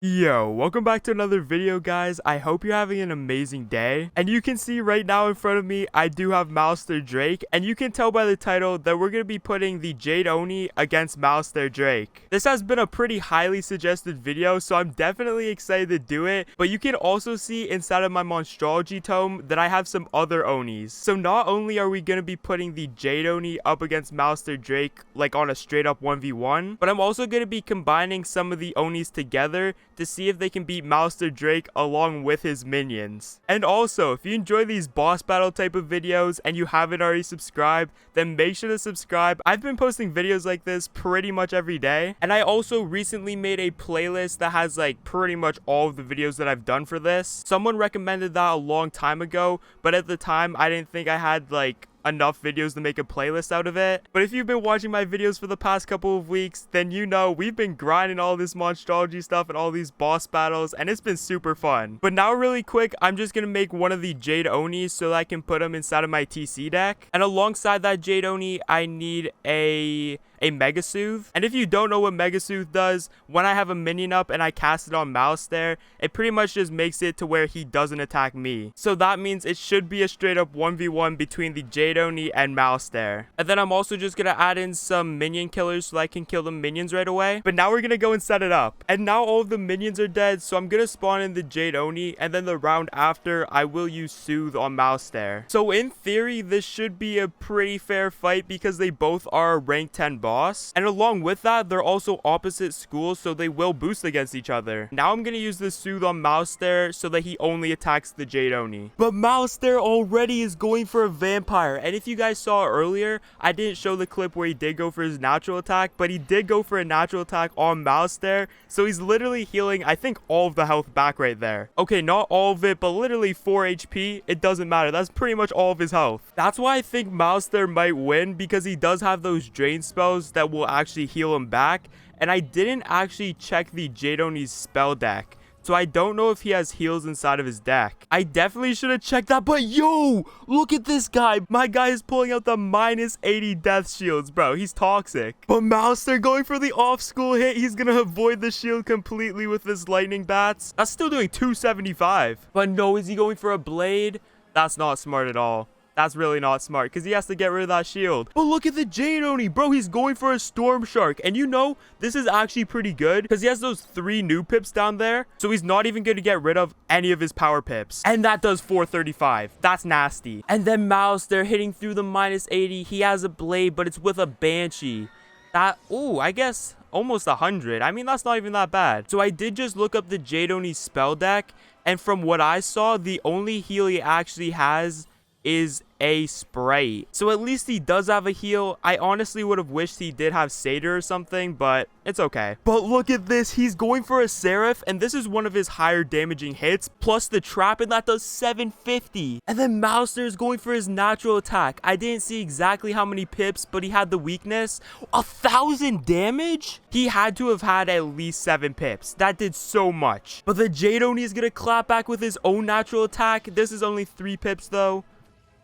Yo, welcome back to another video, guys. I hope you're having an amazing day. And you can see right now in front of me, I do have Malistaire Drake. And you can tell by the title that we're going to be putting the Jade Oni against Malistaire Drake. This has been a pretty highly suggested video, so I'm definitely excited to do it. But you can also see inside of my Monstrology tome that I have some other Onis. So not only are we going to be putting the Jade Oni up against Malistaire Drake, like on a straight up 1v1, but I'm also going to be combining some of the Onis together to see if they can beat Malistaire Drake along with his minions. And also, if you enjoy these boss battle type of videos and you haven't already subscribed, then make sure to subscribe. I've been posting videos like this pretty much every day, and I also recently made a playlist that has like pretty much all of the videos that I've done for this. Someone recommended that a long time ago, but at the time I didn't think I had like enough videos to make a playlist out of it. But if you've been watching my videos for the past couple of weeks, then you know we've been grinding all this Monstrology stuff and all these boss battles, and it's been super fun. But now really quick, I'm just gonna make one of the Jade Onis so that I can put them inside of my TC deck. And alongside that Jade Oni, I need a Mega Soothe. And if you don't know what Mega Soothe does, when I have a minion up and I cast it on Malistaire, it pretty much just makes it to where he doesn't attack me. So that means it should be a straight up 1v1 between the Jade Oni and Malistaire. And then I'm also just gonna add in some minion killers so I can kill the minions right away. But now we're gonna go and set it up. And now all of the minions are dead, so I'm gonna spawn in the Jade Oni, and then the round after I will use Soothe on Malistaire. So in theory, this should be a pretty fair fight because they both are a rank 10 boss, and along with that, they're also opposite schools, so they will boost against each other. Now I'm gonna use the Soothe on Malistaire so that he only attacks the Jade Oni. But Malistaire already is going for a vampire, and if you guys saw earlier, I didn't show the clip where he did go for his natural attack, but he did go for a natural attack on Malistaire, so he's literally healing, I think, all of the health back right there. Okay, not all of it, but literally 4 HP. It doesn't matter. That's pretty much all of his health. That's why I think Malistaire might win, because he does have those drain spells that will actually heal him back, and I didn't actually check the Jade Oni's spell deck, so I don't know if he has heals inside of his deck. I definitely should have checked that, but yo, look at this guy. My guy is pulling out the -80 death shields, bro. He's toxic. But Malistaire going for the off-school hit. He's gonna avoid the shield completely with his lightning bats. That's still doing 275. But no, is he going for a blade? That's not smart at all. That's really not smart, because he has to get rid of that shield. But look at the Jade Oni, bro. He's going for a Storm Shark. And you know, this is actually pretty good, because he has those 3 new pips down there. So he's not even going to get rid of any of his power pips. And that does 435. That's nasty. And then Malistaire hitting through the -80. He has a blade, but it's with a Banshee. That, ooh, I guess almost 100. I mean, that's not even that bad. So I did just look up the Jade Oni spell deck. And from what I saw, the only heal he actually has is a Sprite. So at least he does have a heal. I honestly would have wished he did have Satyr or something, but it's okay. But look at this. He's going for a Seraph, and this is one of his higher damaging hits, plus the trap, and that does 750. And then Malistaire is going for his natural attack. I didn't see exactly how many pips, but he had the weakness. 1,000 damage? He had to have had at least 7 pips. That did so much. But the Jade Oni is gonna clap back with his own natural attack. This is only 3 pips though,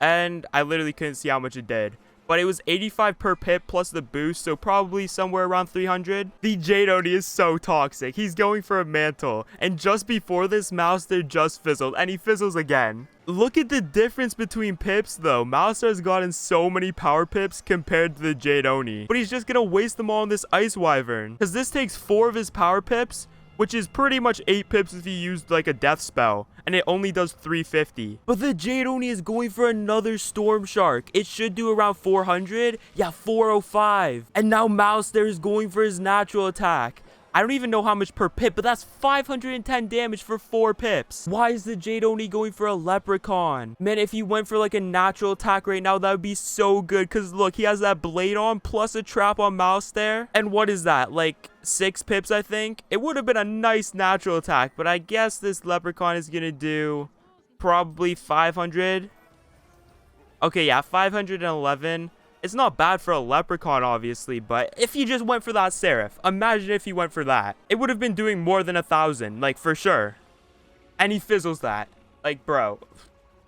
and I literally couldn't see how much it did. But it was 85 per pip plus the boost, so probably somewhere around 300. The Jade Oni is so toxic. He's going for a mantle. And just before this, Malistaire just fizzled, and he fizzles again. Look at the difference between pips though. Malistaire's gotten so many power pips compared to the Jade Oni. But he's just gonna waste them all on this Ice Wyvern, because this takes 4 of his power pips, which is pretty much 8 pips if you used like a death spell, and it only does 350. But the Jade Oni is going for another Storm Shark. It should do around 400. Yeah, 405. And now Malistaire is going for his natural attack. I don't even know how much per pip, but that's 510 damage for 4 pips. Why is the Jade Oni going for a Leprechaun? Man, if he went for like a natural attack right now, that would be so good. Because look, he has that blade on plus a trap on Malistaire. And what is that? Like 6 pips, I think? It would have been a nice natural attack, but I guess this Leprechaun is going to do probably 500. Okay, yeah, 511. It's not bad for a Leprechaun, obviously, but if he just went for that Seraph, imagine if he went for that. It would have been doing more than 1,000, like, for sure. And he fizzles that. Like, bro,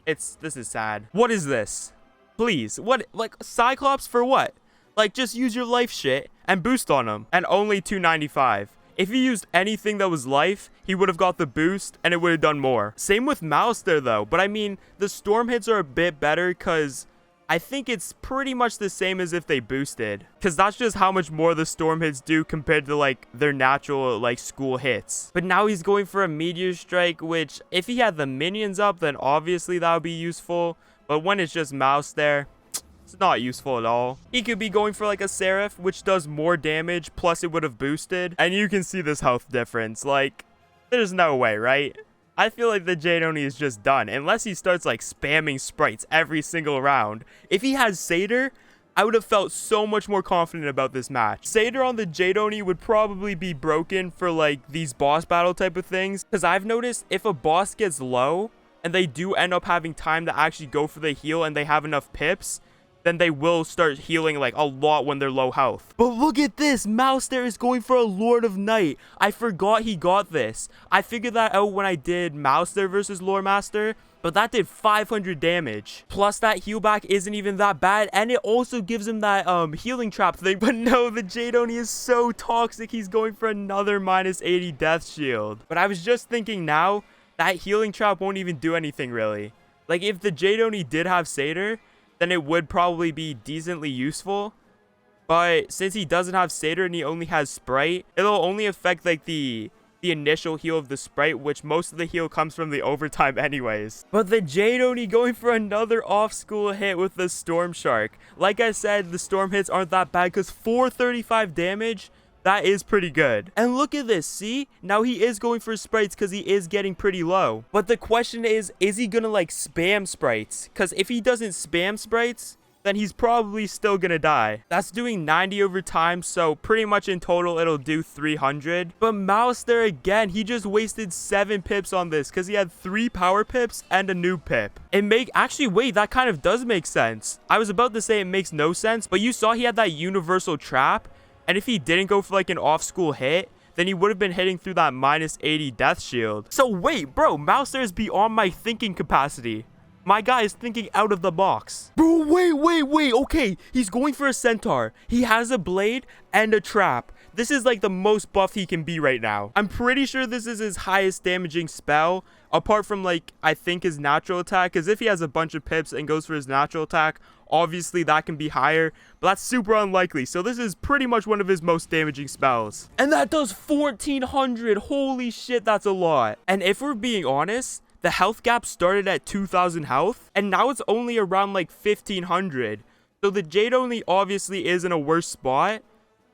this is sad. What is this? Please, what, like, Cyclops for what? Like, just use your life shit and boost on him. And only 295. If he used anything that was life, he would have got the boost and it would have done more. Same with Malistaire though, but I mean, the storm hits are a bit better because I think it's pretty much the same as if they boosted, because that's just how much more the storm hits do compared to like their natural like school hits. But now he's going for a meteor strike, which if he had the minions up, then obviously that would be useful. But when it's just Malistaire, it's not useful at all. He could be going for like a Seraph, which does more damage, plus it would have boosted. And you can see this health difference. Like, there's no way, right? I feel like the Jade Oni is just done, unless he starts like spamming sprites every single round. If he has Satyr, I would have felt so much more confident about this match. Satyr on the Jade Oni would probably be broken for like these boss battle type of things, because I've noticed if a boss gets low and they do end up having time to actually go for the heal and they have enough pips, then they will start healing like a lot when they're low health. But look at this, Malistaire is going for a Lord of Night. I forgot he got this. I figured that out when I did Malistaire versus Lore Master, but that did 500 damage. Plus that heal back isn't even that bad, and it also gives him that healing trap thing. But no, the Jade Oni is so toxic, he's going for another minus 80 death shield. But I was just thinking now, that healing trap won't even do anything really. Like if the Jade Oni did have Satyr, then it would probably be decently useful. But since he doesn't have Satyr and he only has Sprite, it'll only affect like the initial heal of the Sprite, which most of the heal comes from the overtime anyways. But the Jade Oni going for another off-school hit with the Storm Shark. Like I said, the storm hits aren't that bad because 435 damage, that is pretty good. And look at this, see? Now he is going for sprites because he is getting pretty low. But the question is he gonna like spam sprites? Because if he doesn't spam sprites, then he's probably still gonna die. That's doing 90 over time, so pretty much in total it'll do 300. But Malistaire again, he just wasted 7 pips on this because he had 3 power pips and a noob pip. Actually wait, that kind of does make sense. I was about to say it makes no sense, but you saw he had that universal trap. And if he didn't go for like an off-school hit, then he would have been hitting through that minus 80 death shield. So wait, bro, Malistaire is beyond my thinking capacity. My guy is thinking out of the box. Bro, wait. Okay, he's going for a centaur. He has a blade and a trap. This is like the most buffed he can be right now. I'm pretty sure this is his highest damaging spell, apart from like, I think his natural attack. Because if he has a bunch of pips and goes for his natural attack, obviously that can be higher, but that's super unlikely. So this is pretty much one of his most damaging spells. And that does 1400. Holy shit, that's a lot. And if we're being honest, the health gap started at 2000 health, and now it's only around like 1500. So the Jade Oni obviously is in a worse spot,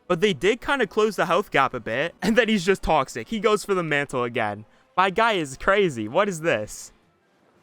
but they did kind of close the health gap a bit. And then he's just toxic. He goes for the mantle again. My guy is crazy. What is this?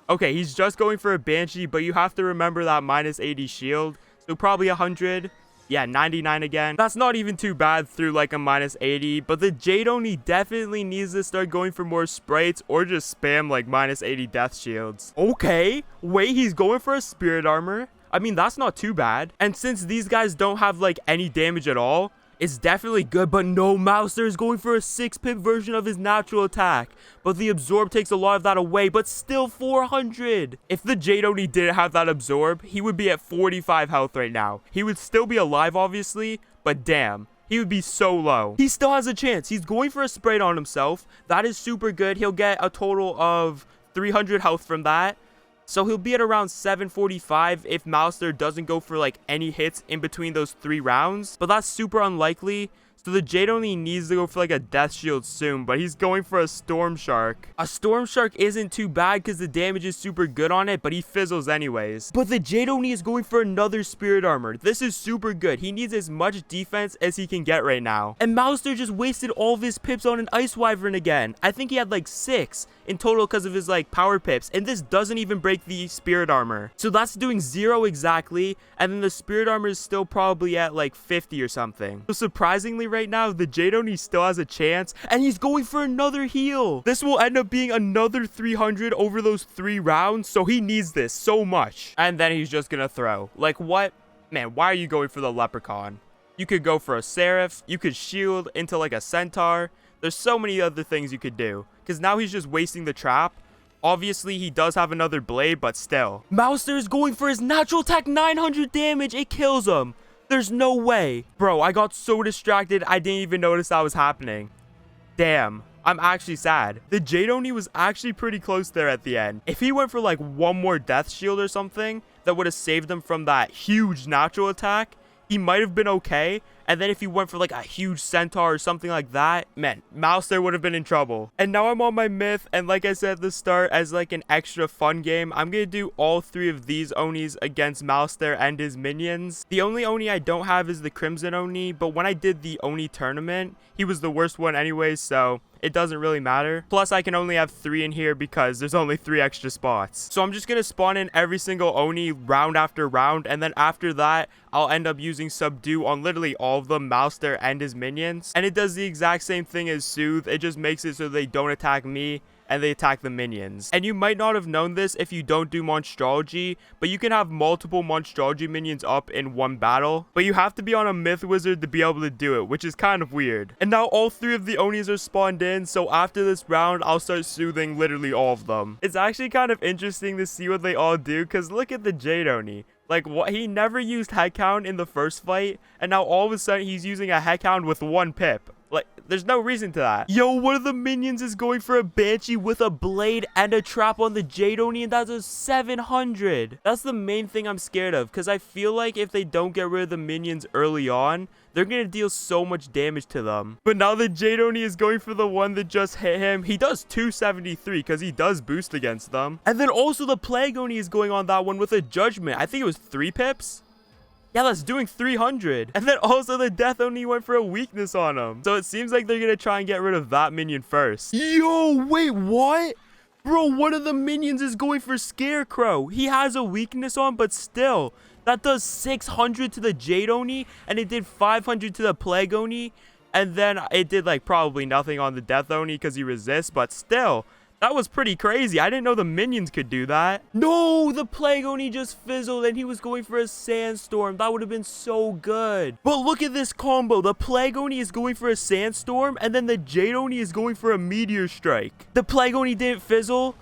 Okay, he's just going for a Banshee, but you have to remember that minus 80 shield. So probably 100. Yeah, 99 again. That's not even too bad through like a minus 80. But the Jade Oni definitely needs to start going for more sprites or just spam like minus 80 death shields. Okay, wait, he's going for a spirit armor. I mean, that's not too bad. And since these guys don't have like any damage at all, it's definitely good. But no, Malistaire is going for a 6-pip version of his natural attack. But the absorb takes a lot of that away, but still 400. If the Jade Oni didn't have that absorb, he would be at 45 health right now. He would still be alive, obviously, but damn, he would be so low. He still has a chance. He's going for a Sprite on himself. That is super good. He'll get a total of 300 health from that. So he'll be at around 745 if Malistaire doesn't go for like any hits in between those 3 rounds. But that's super unlikely. So the Jade Oni needs to go for like a death shield soon, but he's going for a Storm Shark. A Storm Shark isn't too bad because the damage is super good on it, but he fizzles anyways. But the Jade Oni is going for another Spirit Armor. This is super good. He needs as much defense as he can get right now. And Malistaire just wasted all of his pips on an Ice Wyvern again. I think he had like 6 in total because of his like power pips, and this doesn't even break the Spirit Armor. So that's doing 0 exactly, and then the Spirit Armor is still probably at like 50 or something. So surprisingly right now, the Jade Oni still has a chance, and he's going for another heal. This will end up being another 300 over those 3 rounds, so he needs this so much. And then he's just gonna throw. Like, what? Man, why are you going for the Leprechaun? You could go for a Seraph, you could shield into like a Centaur. There's so many other things you could do, because now he's just wasting the trap. Obviously, he does have another blade, but still. Malistaire is going for his natural attack, 900 damage. It kills him. There's no way. Bro, I got so distracted, I didn't even notice that was happening. Damn. I'm actually sad. The Jade Oni was actually pretty close there at the end. If he went for like one more death shield or something that would have saved him from that huge natural attack, he might have been okay. And then if he went for like a huge centaur or something like that, man, Malistaire would have been in trouble. And now I'm on my myth, and like I said at the start, as like an extra fun game, I'm gonna do all 3 of these Onis against Malistaire and his minions. The only Oni I don't have is the Crimson Oni, but when I did the Oni tournament, he was the worst one anyways, so it doesn't really matter. Plus, I can only have 3 in here because there's only 3 extra spots. So I'm just gonna spawn in every single Oni round after round, and then after that, I'll end up using Subdue on literally all of them, Malistaire and his minions. And it does the exact same thing as Soothe. It just makes it so they don't attack me and they attack the minions. And you might not have known this if you don't do Monstrology, but you can have multiple Monstrology minions up in one battle, but you have to be on a Myth Wizard to be able to do it, which is kind of weird. And now all 3 of the Onis are spawned in, so after this round, I'll start soothing literally all of them. It's actually kind of interesting to see what they all do, because look at the Jade Oni. Like, what? He never used Headhound in the first fight, and now all of a sudden he's using a Headhound with 1 pip. Like, there's no reason to that. Yo, one of the minions is going for a Banshee with a blade and a trap on the Jade Oni, and that's a 700. That's the main thing I'm scared of, because I feel like if they don't get rid of the minions early on, they're going to deal so much damage to them. But now the Jade Oni is going for the one that just hit him. He does 273 because he does boost against them. And then also the Plague Oni is going on that one with a Judgment. I think it was 3 pips. Yeah, that's doing 300. And then also the Death Oni went for a weakness on him. So it seems like they're going to try and get rid of that minion first. Yo, wait, what? Bro, one of the minions is going for Scarecrow. He has a weakness on, but still. That does 600 to the Jade Oni, and it did 500 to the Plague Oni. And then it did like probably nothing on the Death Oni because he resists, but still. That was pretty crazy. I didn't know the minions could do that. No, the Plague Oni just fizzled and he was going for a Sandstorm. That would have been so good. But look at this combo. The Plague Oni is going for a Sandstorm and then the Jade Oni is going for a Meteor Strike. The Plague Oni didn't fizzle.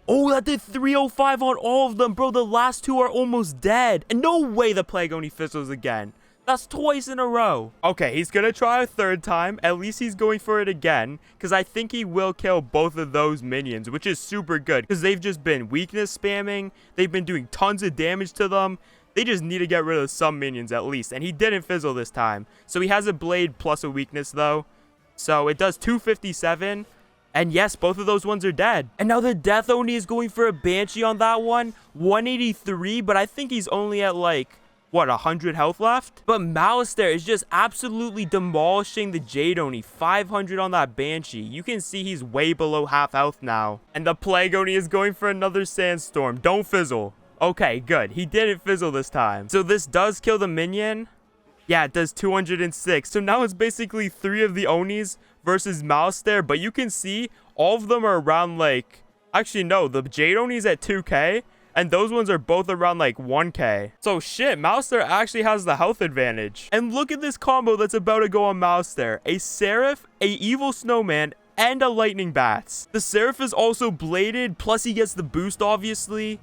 Oh, that did 305 on all of them, bro. The last 2 are almost dead. And no way the Plague Oni fizzles again. That's twice in a row. Okay, he's gonna try a 3rd time. At least he's going for it again, because I think he will kill both of those minions, which is super good, because they've just been weakness spamming. They've been doing tons of damage to them. They just need to get rid of some minions at least, and he didn't fizzle this time. So he has a blade plus a weakness, though. So it does 257. And yes, both of those ones are dead. And now the Death Oni is going for a Banshee on that one. 183, but I think he's only at like, what, 100 health left? But Malistaire is just absolutely demolishing the Jade Oni. 500 on that Banshee. You can see he's way below half health now. And the Plague Oni is going for another Sandstorm. Don't fizzle. Okay, good. He didn't fizzle this time. So this does kill the minion. Yeah, it does 206. So now it's basically 3 of the Onis versus Malistaire. But you can see all of them are around like... Actually, no. The Jade Oni's at 2k. And those ones are both around like 1k. So shit, Malistaire actually has the health advantage. And look at this combo that's about to go on Malistaire. A Seraph, a Evil Snowman, and a Lightning Bats. The Seraph is also bladed, plus he gets the boost obviously.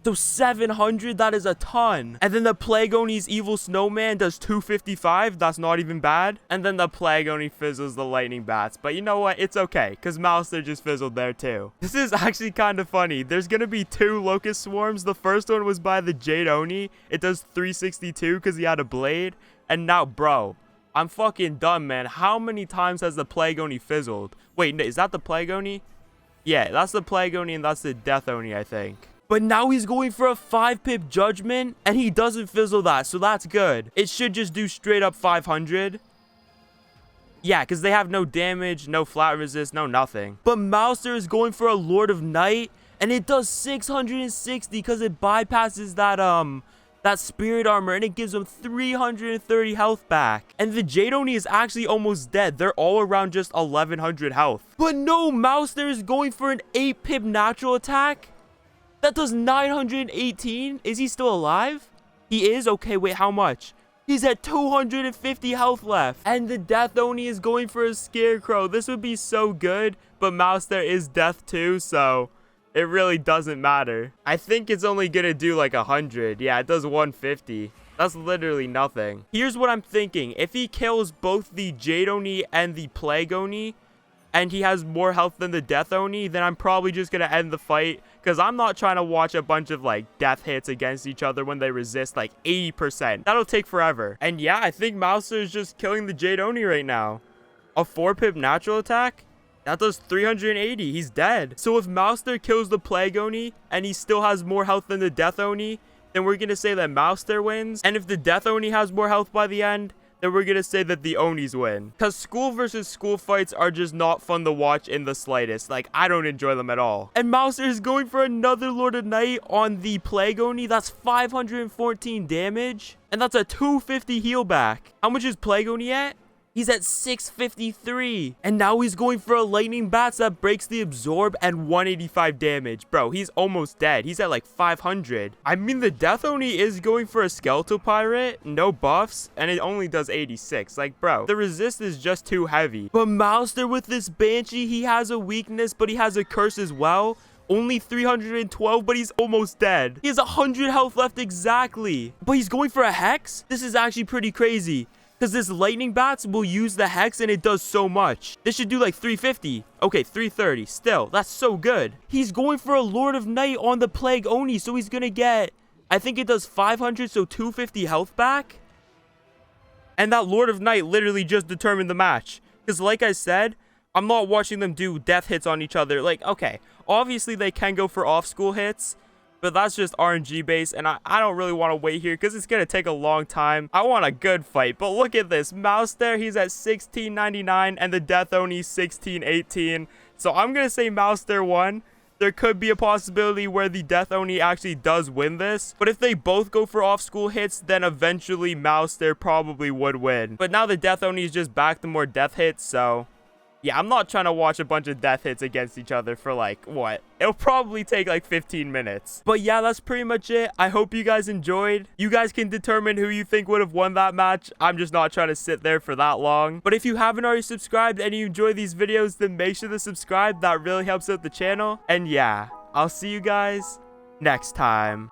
So 700, that is a ton. And then the Plague Oni's Evil Snowman does 255. That's not even bad. And then the Plague Oni fizzles the Lightning Bats. But you know what? It's okay, because Malistaire just fizzled there too. This is actually kind of funny. There's going to be 2 Locust Swarms. The first one was by the Jade Oni. It does 362 because he had a blade. And now, bro, I'm fucking done, man. How many times has the Plague Oni fizzled? Wait, is that the Plague Oni? Yeah, that's the Plague Oni and that's the Death Oni, I think. But now he's going for a 5-pip Judgment, and he doesn't fizzle that, so that's good. It should just do straight up 500. Yeah, because they have no damage, no flat resist, no nothing. But Malistaire is going for a Lord of Night, and it does 660 because it bypasses that Spirit Armor, and it gives him 330 health back. And the Jade Oni is actually almost dead. They're all around just 1100 health. But no, Malistaire is going for an 8-pip natural attack. That does 918. Is he still alive? He is? Okay, wait, how much? He's at 250 health left. And the Death Oni is going for a Scarecrow. This would be so good, but Malistaire is death too, so it really doesn't matter. I think it's only gonna do like 100. Yeah, it does 150. That's literally nothing. Here's what I'm thinking. If he kills both the Jade Oni and the Plague Oni, and he has more health than the Death Oni, then I'm probably just gonna end the fight, because I'm not trying to watch a bunch of like death hits against each other when they resist like 80%. That'll take forever. And yeah, I think Malistaire is just killing the Jade Oni right now. A 4-pip natural attack? That does 380. He's dead. So if Malistaire kills the Plague Oni and he still has more health than the Death Oni, then we're gonna say that Malistaire wins. And if the Death Oni has more health by the end, then we're gonna say that the Onis win. Because school versus school fights are just not fun to watch in the slightest. Like, I don't enjoy them at all. And Malistaire is going for another Lord of Night on the Plague Oni. That's 514 damage. And that's a 250 heal back. How much is Plague Oni at? He's at 653. And now he's going for a Lightning Bats that breaks the absorb and 185 damage. Bro, he's almost dead. He's at like 500. I mean, the Death Oni is going for a Skeletal Pirate. No buffs. And it only does 86. Like, bro, the resist is just too heavy. But Malistaire with this Banshee, he has a weakness, but he has a curse as well. Only 312, but he's almost dead. He has 100 health left exactly. But he's going for a Hex? This is actually pretty crazy, because this Lightning Bats will use the Hex and it does so much. This should do like 350. Okay, 330. Still, that's so good. He's going for a Lord of Night on the Plague Oni, so he's gonna get, I think it does 500, so 250 health back. And that Lord of Night literally just determined the match. Because like I said, I'm not watching them do death hits on each other. Like, okay, obviously they can go for off-school hits, but that's just RNG based, and I don't really want to wait here because it's going to take a long time. I want a good fight, but look at this. Malistaire, he's at 1699, and the Death Oni 1618. So I'm going to say Malistaire won. There could be a possibility where the Death Oni actually does win this, but if they both go for off-school hits, then eventually Malistaire probably would win. But now the Death Oni is just back to more death hits, so yeah, I'm not trying to watch a bunch of death hits against each other for like, what? It'll probably take like 15 minutes. But yeah, that's pretty much it. I hope you guys enjoyed. You guys can determine who you think would have won that match. I'm just not trying to sit there for that long. But if you haven't already subscribed and you enjoy these videos, then make sure to subscribe. That really helps out the channel. And yeah, I'll see you guys next time.